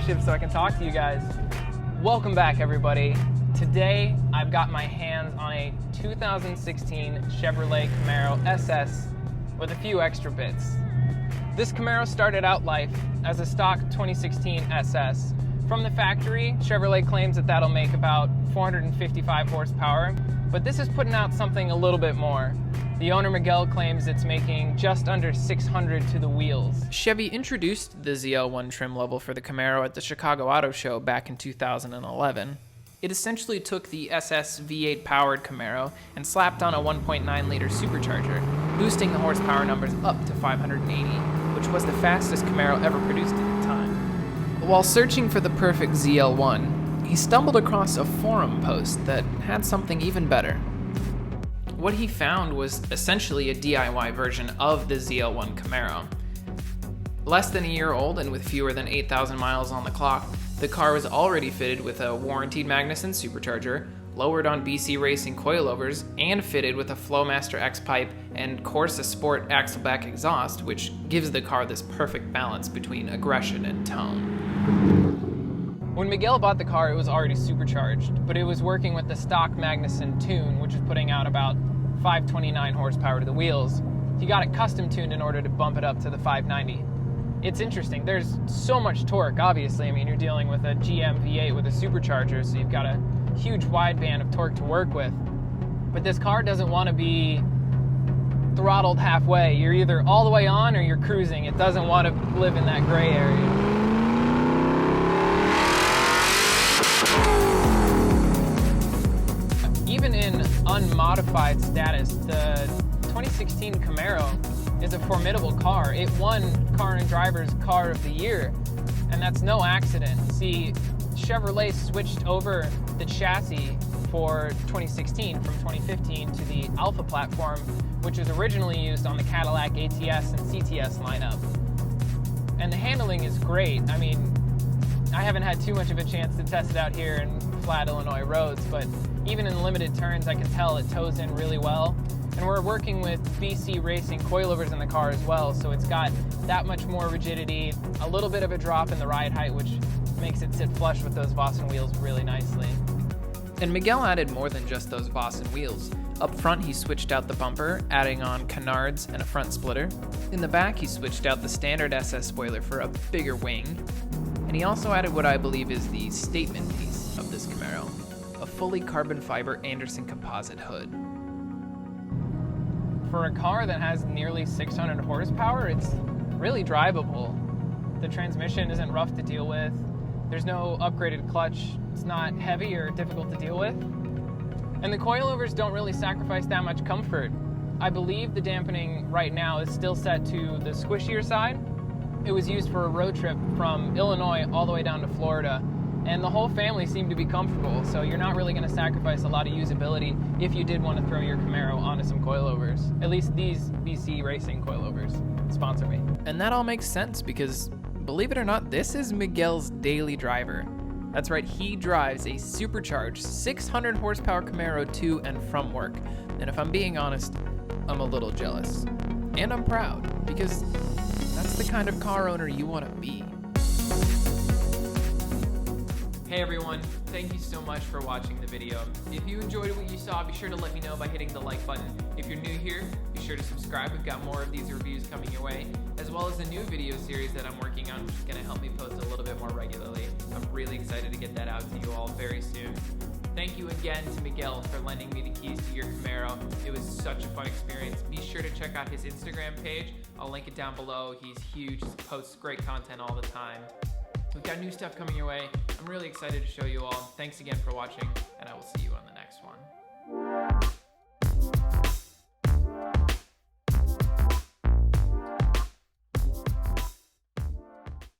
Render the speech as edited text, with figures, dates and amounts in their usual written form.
sponsorship so I can talk to you guys. Welcome back, everybody. Today, I've got my hands on a 2016 Chevrolet Camaro SS with a few extra bits. This Camaro started out life as a stock 2016 SS. From the factory, Chevrolet claims that that'll make about 455 horsepower, but this is putting out something a little bit more. The owner, Miguel, claims it's making just under 600 to the wheels. Chevy introduced the ZL1 trim level for the Camaro at the Chicago Auto Show back in 2011. It essentially took the SS V8 powered Camaro and slapped on a 1.9 liter supercharger, boosting the horsepower numbers up to 580, which was the fastest Camaro ever produced at the time. While searching for the perfect ZL1, he stumbled across a forum post that had something even better. What he found was essentially a DIY version of the ZL1 Camaro. Less than a year old and with fewer than 8,000 miles on the clock, the car was already fitted with a warranted Magnuson Supercharger, lowered on BC Racing coilovers, and fitted with a Flowmaster X-pipe and Corsa Sport axleback exhaust, which gives the car this perfect balance between aggression and tone. When Miguel bought the car, it was already supercharged, but it was working with the stock Magnuson tune, which was putting out about 529 horsepower to the wheels. He got it custom tuned in order to bump it up to the 590. It's interesting, there's so much torque, obviously. I mean, you're dealing with a GM V8 with a supercharger, so you've got a huge wideband of torque to work with. But this car doesn't want to be throttled halfway. You're either all the way on or you're cruising. It doesn't want to live in that gray area. Even in unmodified status, the 2016 Camaro is a formidable car. It won Car and Driver's Car of the Year, and that's no accident. See, Chevrolet switched over the chassis for 2016 from 2015 to the Alpha platform, which was originally used on the Cadillac ATS and CTS lineup. And the handling is great. I mean, I haven't had too much of a chance to test it out here in flat Illinois roads, but even in limited turns, I can tell it tows in really well. And we're working with BC Racing coilovers in the car as well, so it's got that much more rigidity, a little bit of a drop in the ride height, which makes it sit flush with those Boston wheels really nicely. And Miguel added more than just those Boston wheels. Up front, he switched out the bumper, adding on canards and a front splitter. In the back, he switched out the standard SS spoiler for a bigger wing. And he also added what I believe is the statement piece of this Camaro, a fully carbon fiber Anderson composite hood. For a car that has nearly 600 horsepower, it's really drivable. The transmission isn't rough to deal with. There's no upgraded clutch. It's not heavy or difficult to deal with. And the coilovers don't really sacrifice that much comfort. I believe the dampening right now is still set to the squishier side. It was used for a road trip from Illinois all the way down to Florida, and the whole family seemed to be comfortable, so you're not really going to sacrifice a lot of usability if you did want to throw your Camaro onto some coilovers. At least these BC Racing coilovers sponsor me. And that all makes sense because, believe it or not, this is Miguel's daily driver. That's right, he drives a supercharged 600 horsepower Camaro to and from work. And if I'm being honest, I'm a little jealous. And I'm proud, because that's the kind of car owner you want to be. Hey everyone, thank you so much for watching the video. If you enjoyed what you saw, be sure to let me know by hitting the like button. If you're new here, be sure to subscribe. We've got more of these reviews coming your way, as well as a new video series that I'm working on, which is going to help me post a little bit more regularly. I'm really excited to get that out to you all very soon. Thank you again to Miguel for lending me the keys to your Camaro. It was such a fun experience. Be sure to check out his Instagram page. I'll link it down below. He's huge, posts great content all the time. We've got new stuff coming your way. I'm really excited to show you all. Thanks again for watching, and I will see you on the next one.